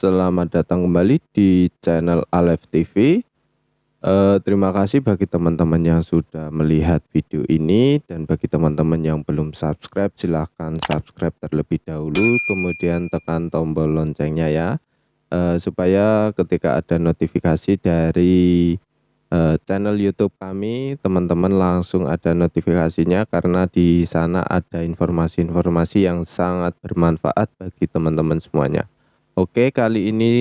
Selamat datang kembali di channel Alef TV. Terima kasih bagi teman-teman yang sudah melihat video ini, dan bagi teman-teman yang belum subscribe silahkan subscribe terlebih dahulu, kemudian tekan tombol loncengnya ya, supaya ketika ada notifikasi dari channel YouTube kami, teman-teman langsung ada notifikasinya, karena di sana ada informasi-informasi yang sangat bermanfaat bagi teman-teman semuanya. Oke, kali ini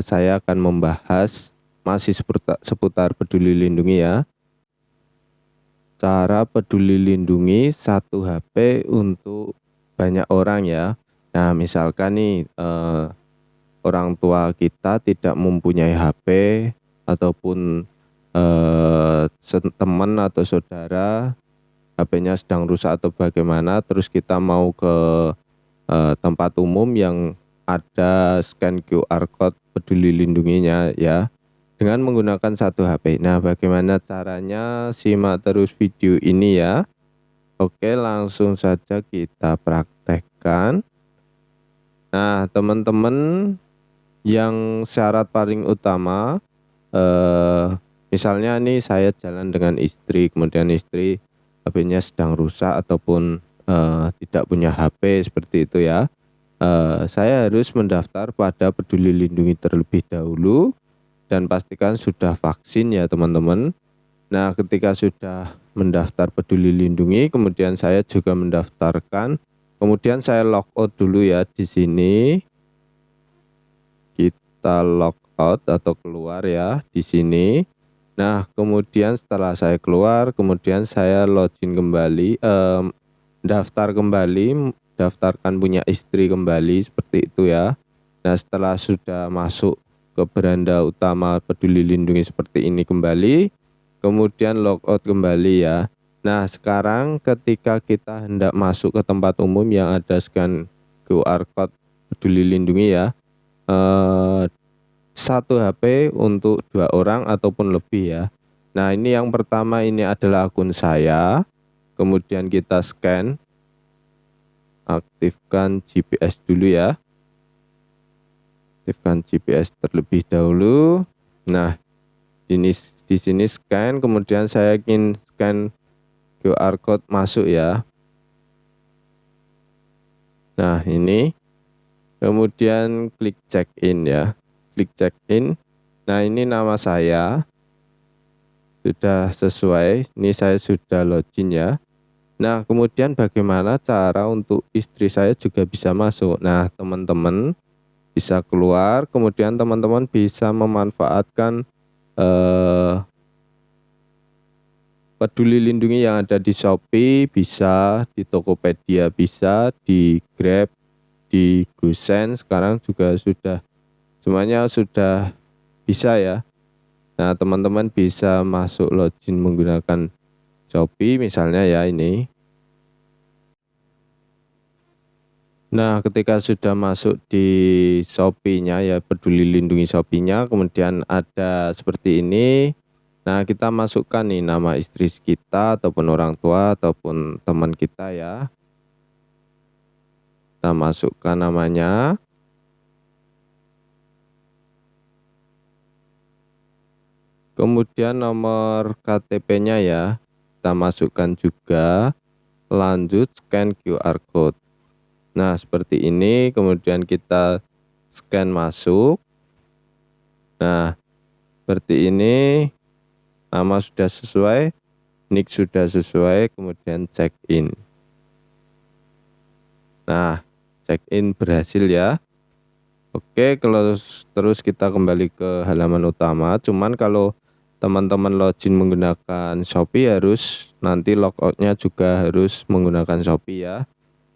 saya akan membahas masih seputar Peduli Lindungi ya. Cara peduli lindungi satu HP untuk banyak orang ya. Nah, misalkan nih orang tua kita tidak mempunyai HP, ataupun teman atau saudara HP-nya sedang rusak atau bagaimana, terus kita mau ke tempat umum yang ada scan QR code Peduli Lindunginya ya, dengan menggunakan satu HP. Nah, bagaimana caranya? Simak terus video ini ya. Oke, langsung saja kita praktekkan. Nah, teman-teman, yang syarat paling utama, misalnya nih saya jalan dengan istri, kemudian istri HP-nya sedang rusak ataupun tidak punya HP seperti itu ya. Saya harus mendaftar pada Peduli Lindungi terlebih dahulu, dan pastikan sudah vaksin ya teman-teman. Nah, ketika sudah mendaftar Peduli Lindungi, kemudian saya juga mendaftarkan, kemudian saya logout dulu ya di sini. Kita logout atau keluar ya di sini. Nah, kemudian setelah saya keluar, kemudian saya login kembali, daftar kembali, daftarkan punya istri kembali seperti itu ya. Nah, setelah sudah masuk ke beranda utama Peduli Lindungi seperti ini kembali, kemudian logout kembali ya. Nah, sekarang ketika kita hendak masuk ke tempat umum yang ada scan QR code Peduli Lindungi ya, satu HP untuk 2 orang ataupun lebih ya. Nah, ini yang pertama, ini adalah akun saya, kemudian kita scan. Aktifkan GPS dulu ya. Aktifkan GPS terlebih dahulu. Nah, di sini scan, kemudian saya ingin scan QR code masuk ya. Nah, ini. Kemudian klik check in ya. Klik check in. Nah, ini nama saya. Sudah sesuai. Ini saya sudah login ya. Nah, kemudian bagaimana cara untuk istri saya juga bisa masuk? Nah, teman-teman bisa keluar, kemudian teman-teman bisa memanfaatkan Peduli Lindungi yang ada di Shopee, bisa di Tokopedia, bisa di Grab, di GoSend, sekarang juga sudah semuanya sudah bisa ya. Nah, teman-teman bisa masuk login menggunakan Shopee misalnya ya ini. Nah, ketika sudah masuk di Shopee-nya ya, Peduli Lindungi Shopee-nya, kemudian ada seperti ini. Nah, kita masukkan nih nama istri kita ataupun orang tua ataupun teman kita ya. Kita masukkan namanya. Kemudian nomor KTP-nya ya, kita masukkan juga. Lanjut scan QR code. Nah, seperti ini, kemudian kita scan masuk. Nah, seperti ini, nama sudah sesuai, nick sudah sesuai, kemudian check in. Nah, check in berhasil ya. Oke, kalau terus kita kembali ke halaman utama. Cuman kalau teman-teman login menggunakan Shopee, harus nanti logoutnya juga harus menggunakan Shopee ya.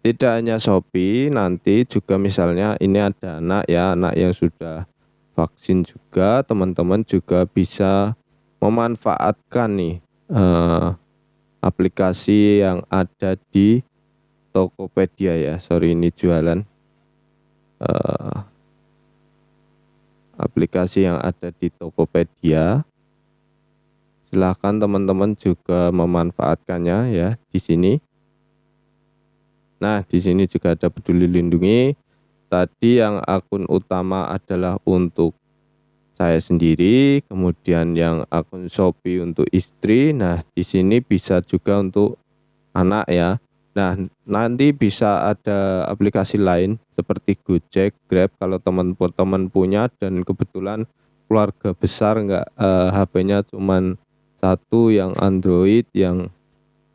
Tidak hanya Shopee, nanti juga misalnya ini ada anak ya, anak yang sudah vaksin juga, teman-teman juga bisa memanfaatkan nih aplikasi yang ada di Tokopedia ya. Sorry, ini jualan aplikasi yang ada di Tokopedia. Silahkan teman-teman juga memanfaatkannya ya di sini. Nah, di sini juga ada Peduli Lindungi. tadi yang akun utama adalah untuk saya sendiri, kemudian yang akun Shopee untuk istri. Nah, di sini bisa juga untuk anak ya. Nah, nanti bisa ada aplikasi lain seperti Gojek, Grab kalau teman-teman punya dan kebetulan keluarga besar nggak HP-nya cuman satu yang Android yang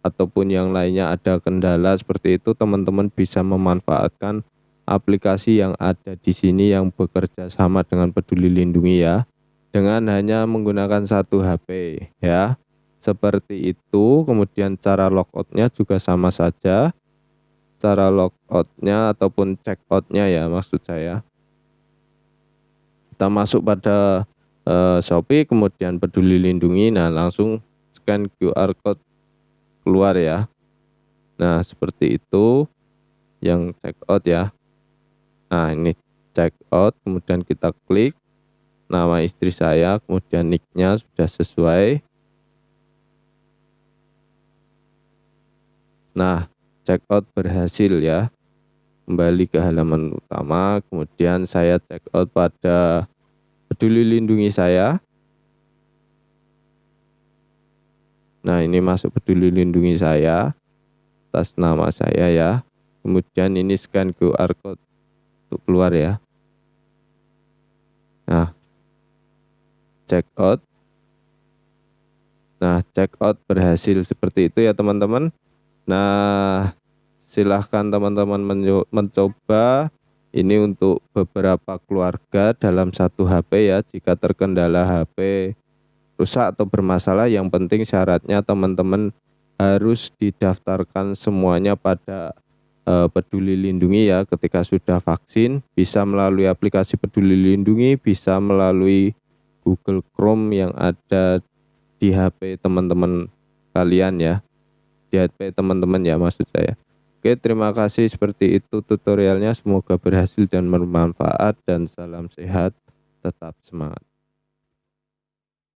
ataupun yang lainnya ada kendala seperti itu, teman-teman bisa memanfaatkan aplikasi yang ada di sini yang bekerja sama dengan Peduli Lindungi ya, dengan hanya menggunakan satu HP ya. Seperti itu. Kemudian cara logoutnya juga sama saja. Cara logoutnya ataupun check outnya ya maksud saya. Kita masuk pada Shopee, kemudian Peduli Lindungi. Nah, langsung scan QR code keluar ya. Nah, seperti itu yang check out ya. Nah, ini check out, kemudian kita klik nama istri saya, kemudian nicknya sudah sesuai. Nah, check out berhasil ya. Kembali ke halaman utama, kemudian saya check out pada Peduli Lindungi saya. Nah, ini masuk Peduli Lindungi saya atas nama saya ya. Kemudian ini scan QR code untuk keluar ya. Nah, check out. Nah, check out berhasil seperti itu ya teman-teman. Nah, silahkan teman-teman mencoba ini untuk beberapa keluarga dalam satu HP ya. Jika terkendala HP rusak atau bermasalah, yang penting syaratnya teman-teman harus didaftarkan semuanya pada Peduli Lindungi ya. Ketika sudah vaksin, bisa melalui aplikasi Peduli Lindungi, bisa melalui Google Chrome yang ada di HP teman-teman kalian ya, di HP teman-teman ya maksud saya. Oke, terima kasih. Seperti itu tutorialnya, semoga berhasil dan bermanfaat, dan salam sehat, tetap semangat.